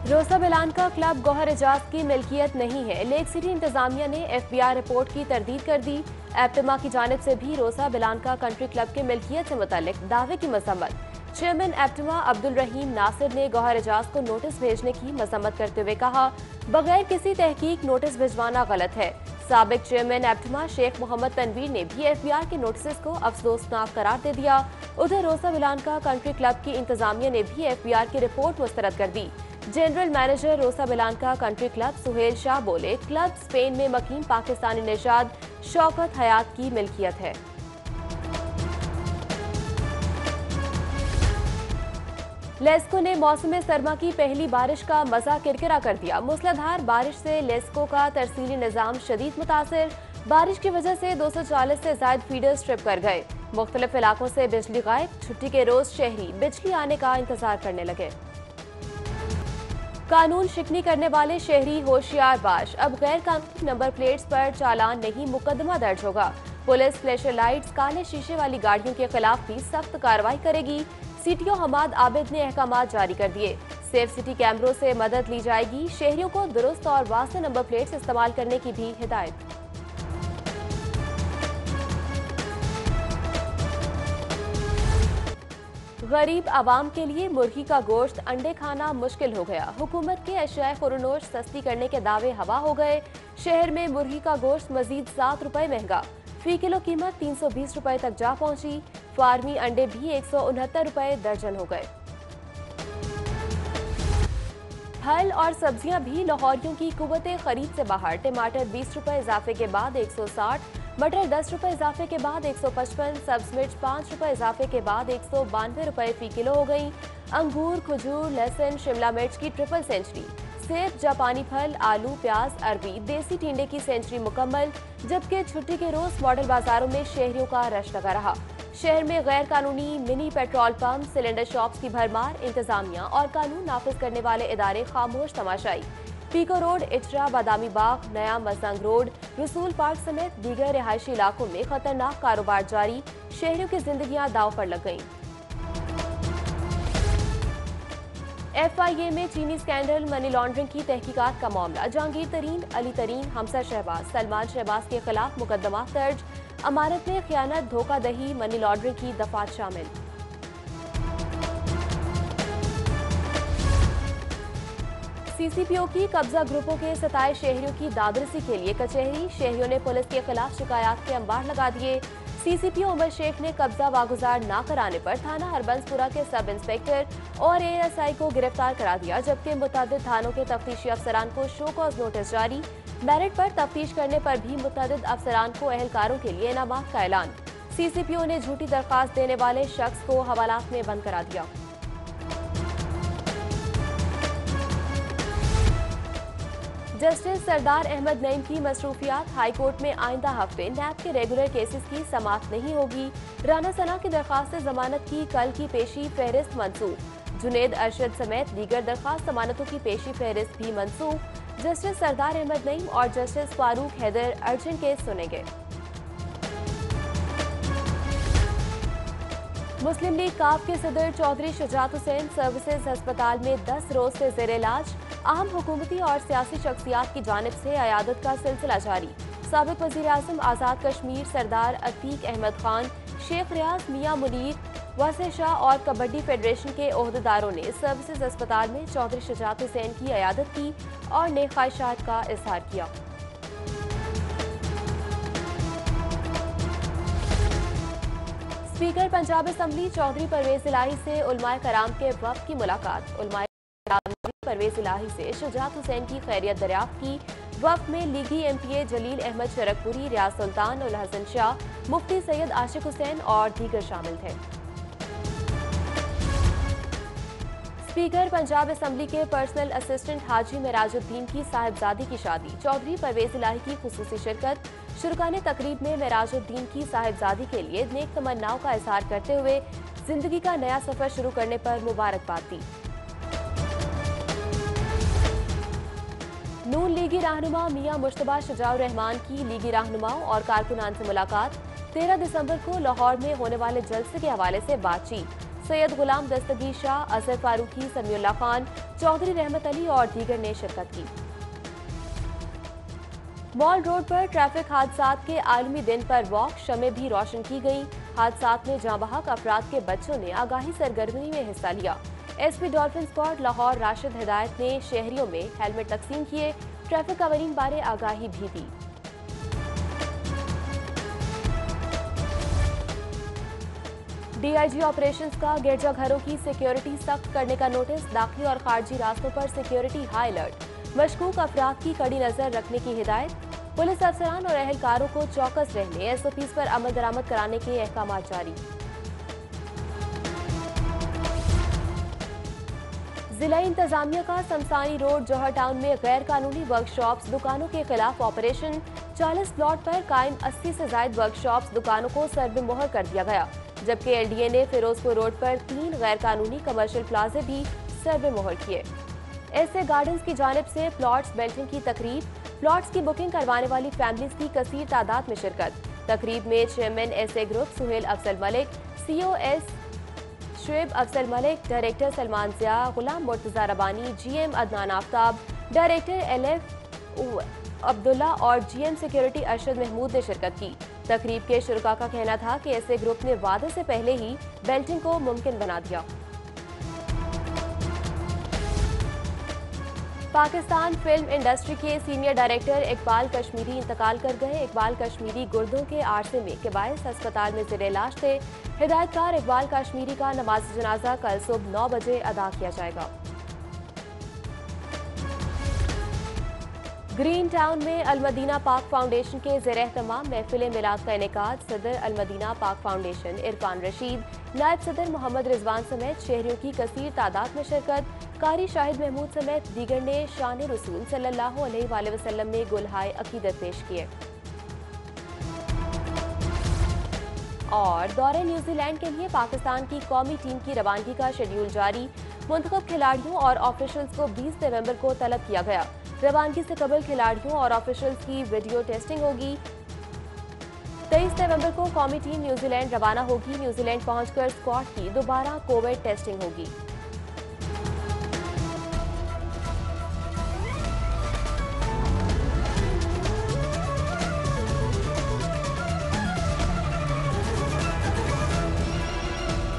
रोसा बिलान का क्लब गौहर एजाज की मिल्कियत नहीं है। लेक सिटी इंतजामिया ने FBI रिपोर्ट की तरदीद कर दी। एप्टमा की जानिब से भी रोसा बिलान का कंट्री क्लब के मिल्कियत से मुतालिक दावे की मजम्मत। चेयरमैन एप्टमा अब्दुल रहीम नासिर ने गौहर एजाज को नोटिस भेजने की मजम्मत करते हुए कहा, बगैर किसी तहकीक नोटिस भिजवाना गलत है। साबिक चेयरमैन एप्टमा शेख मोहम्मद तनवीर ने भी FBI के नोटिस को अफसोसनाक करार दे दिया। उधर रोसा बिलान का कंट्री क्लब की इंतजामिया ने भी FBI की रिपोर्ट मुस्तरद कर दी। जनरल मैनेजर रोसा बिलान का कंट्री क्लब सुहेल शाह बोले, क्लब स्पेन में मकीन पाकिस्तानी निशाद शौकत हयात की मिल्कियत है। लेस्को ने मौसम सरमा की पहली बारिश का मजा किरकिरा कर दिया। मूसलाधार बारिश से लेस्को का तरसीली निजाम शदीद मुतासिर। बारिश की वजह से 240 से ज्यादा फीडर्स ट्रिप कर गए। मुख्तलिफ इलाकों से बिजली गायब। छुट्टी के रोज शहरी बिजली आने का इंतजार करने लगे। कानून शिकनी करने वाले शहरी होशियार बाश। अब गैर कानूनी नंबर प्लेट्स पर चालान नहीं, मुकदमा दर्ज होगा। पुलिस फ्लैशर लाइट्स, काले शीशे वाली गाड़ियों के खिलाफ भी सख्त कार्रवाई करेगी। सीटीओ हमाद आबिद ने अहकामात जारी कर दिए। सेफ सिटी कैमरों से मदद ली जाएगी। शहरियों को दुरुस्त और वाज़ेह नंबर प्लेट्स इस्तेमाल करने की भी हिदायत। गरीब आवाम के लिए मुर्गी का गोश्त, अंडे खाना मुश्किल हो गया। हुकूमत के अशियाए खुरनोश सस्ती करने के दावे हवा हो गए। शहर में मुर्गी का गोश्त मजीद 7 रुपए महंगा। फी किलो कीमत 320 रुपए तक जा पहुंची। फार्मी अंडे भी 169 रुपए दर्जन हो गए। फल और सब्जियां भी लाहौरियों की कुव्वते खरीद से बाहर। टमाटर 20 रुपए इजाफे के बाद 160, मटर 10 रुपए इजाफे के बाद 155, सब्ज मिर्च 5 रुपए इजाफे के बाद 192 रुपए फी किलो हो गई। अंगूर, खजूर, लहसुन, शिमला मिर्च की ट्रिपल सेंचुरी। सेब, जापानी फल, आलू, प्याज, अरबी, देसी टिंडे की सेंचुरी मुकम्मल। जबकि छुट्टी के रोज मॉडल बाजारों में शहरियों का रश लगा रहा। शहर में गैर कानूनी mini petrol pump, cylinder shops की भरमार। इंतजामिया और कानून नाफिज करने वाले इदारे खामोश तमाशाई। पीको रोड, इटरा, बादामी बाग, नया मजंग रोड, रसूल पार्क समेत दीगर रिहायशी इलाकों में खतरनाक कारोबार जारी। शहरियों की जिंदगियां दांव पर लग गईं। FIA में चीनी स्कैंडल, मनी लॉन्ड्रिंग की तहकीकात का मामला। जहांगीर तरीन, अली तरीन, हमसा शहबाज, सलमान शहबाज के खिलाफ मुकदमा दर्ज। अमानत में खयानत, धोखाधही, मनी लॉन्ड्रिंग की दफात शामिल। CCPO की कब्जा ग्रुपों के सताए शहरियों की दादरसी के लिए कचहरी। शहरियों ने पुलिस के खिलाफ शिकायत के अंबार लगा दिए। CCPO उमर शेख ने कब्जा वागुजार न कराने पर थाना हरबंसपुरा के सब इंस्पेक्टर और ASI को गिरफ्तार करा दिया, जबकि मुतअद्दिद थानों के तफ्तीशी अफसरान को शो कॉज नोटिस जारी। मेरिट पर तफ्तीश करने पर भी मुतअद्दिद अफसरान को एहलकारों के लिए इनामात का ऐलान। CCPO ने झूठी दरखास्त देने वाले शख्स को हवालात में बंद करा दिया। जस्टिस सरदार अहमद नईम की मसरूफियात। हाईकोर्ट में आइंदा हफ्ते नैब के रेगुलर केसेस की समाअत नहीं होगी। राना सना की दरखास्त जमानत की कल की पेशी फहरिस्त मनसूख। जुनेद अरशद समेत दीगर दरखास्त जमानतों की पेशी फहरिस्त भी मनसूख। जस्टिस सरदार अहमद नईम और justice Farooq Haider urgent case सुनेंगे। मुस्लिम लीग काफ के सदर चौधरी शुजात हुसैन सर्विसेज अस्पताल में 10 रोज से जेर इलाज। अहम हुकूमती और सियासी शख्सियात की जानिब से अयादत का सिलसिला जारी। साबिक वज़ीर आज़म आज़ाद कश्मीर सरदार अतीक अहमद खान, शेख रियाज, मियां मुनीर, वासे शाह और कबड्डी फेडरेशन के ओहदेदारों ने सर्विसेज अस्पताल में चौधरी शुजात हुसैन की अयादत की और नेक ख्वाहिशात का इजहार किया। स्पीकर पंजाब असम्बली चौधरी परवेज इलाही से उलमाए कराम के वफ़द की मुलाकात। उलमाए कराम ने परवेज इलाही से शुजात हुसैन की खैरियत दरियाफ्त की। वफ़द में लीगी MPA जलील अहमद शरकपुरी, रियाज सुल्तान, उल हसन शाह, मुफ्ती सैयद आशिक हुसैन और दीगर शामिल थे। स्पीकर पंजाब असम्बली के पर्सनल असिस्टेंट हाजी मेराजुद्दीन की साहिबजादी की शादी। चौधरी परवेज इलाही की खुसूसी शिरकत। शुरका ने तकरीब में मेराजुद्दीन की साहिबजादी के लिए नेक तमन्नाओं का इजहार करते हुए जिंदगी का नया सफर शुरू करने पर मुबारकबाद दी। नून लीगी रहनुमा मियां मुश्तबा शुजाउर रहमान की लीगी रहनुमाओं और कारकुनान से मुलाकात। 13 दिसंबर को लाहौर में होने वाले जलसे के हवाले से बातचीत। सैयद गुलाम दस्तगीर शाह, अजहर फारूकी, समीउल्लाह खान, चौधरी रहमत अली और दीगर ने शिरकत की। मॉल रोड पर ट्रैफिक हादसात के आलमी दिन पर वॉक शमें भी रोशन की गई। हादसात में जाँ बहक अफराद के बच्चों ने आगाही सरगर्मी में हिस्सा लिया। SP dolphin squad Lahore Rashid हिदायत ने शहरियों में हेलमेट तकसीम किए, ट्रैफिक कवरीन बारे आगाही भी दी। डीआईजी ऑपरेशंस का गिरजाघरों की सिक्योरिटी सख्त करने का नोटिस, दाखिली और खारजी रास्तों पर सिक्योरिटी हाई अलर्ट, मशकूक अफराद की कड़ी नजर रखने की हिदायत। पुलिस अफसरान और एहलकारों को चौकस रहने, एसओपीज पर अमल दरामद कराने के अहकाम जारी। जिला इंतजामिया का शमसानी रोड जौहर टाउन में गैर कानूनी वर्कशॉप्स दुकानों के खिलाफ ऑपरेशन, 40 प्लॉट पर कायम 80 से ज्यादा वर्कशॉप्स दुकानों को सर्वे मोहर कर दिया गया, जबकि एलडीए ने फिरोजपुर रोड पर 3 गैर कानूनी कमर्शियल प्लाजे भी सर्वे मोहर किए। ऐसे गार्डन्स की जानिब से प्लॉट्स बेल्टिंग की तकरीब, प्लॉट्स की बुकिंग करवाने वाली फैमिलीज की कसीर तादाद में शिरकत। तकरीब में chairman SA group Suhail Afzal Malik, COS Shoaib Afzal Malik, director Salman Zia, Ghulam Murtaza Rabbani, GM Adnan Aftab, director LF Abdullah और जीएम सिक्योरिटी अरशद महमूद ने शिरकत की। तकरीब के शुरका का कहना था कि ऐसे ग्रुप ने वादे से पहले ही बेल्टिंग को मुमकिन बना दिया। पाकिस्तान फिल्म इंडस्ट्री के सीनियर डायरेक्टर इकबाल कश्मीरी इंतकाल कर गए। इकबाल कश्मीरी गुर्दों के आरसे में के बायस अस्पताल में ज़ेर इलाज थे। हिदायतकार इकबाल कश्मीरी का नमाज जनाजा कल सुबह 9 बजे अदा किया जाएगा। ग्रीन टाउन में अलमदीना पाक फाउंडेशन के ज़ेर एहतमाम महफिल मिलाद का इनेकाद। सदर अलमदीना पाक फाउंडेशन इरफान रशीद, नायब सदर मोहम्मद रिजवान समेत शहरियों की कसीर तादाद में शिरकत। कारी शाहिद महमूद समेत दीगर ने शान रसूल सल्लल्लाहु अलैहि वसल्लम में गुलहाए अकीदत पेश किए। और दौरे न्यूजीलैंड के लिए पाकिस्तान की कौमी टीम की रवानगी का शेड्यूल जारी। मुंतखब खिलाड़ियों और ऑफिशियल्स को 20 नवंबर को तलब किया गया। रवानगी से कबल खिलाड़ियों और ऑफिशियल्स की वीडियो टेस्टिंग होगी। 23 नवंबर को कौमी टीम न्यूजीलैंड रवाना होगी। न्यूजीलैंड पहुंचकर स्क्वाड की दोबारा कोविड टेस्टिंग होगी।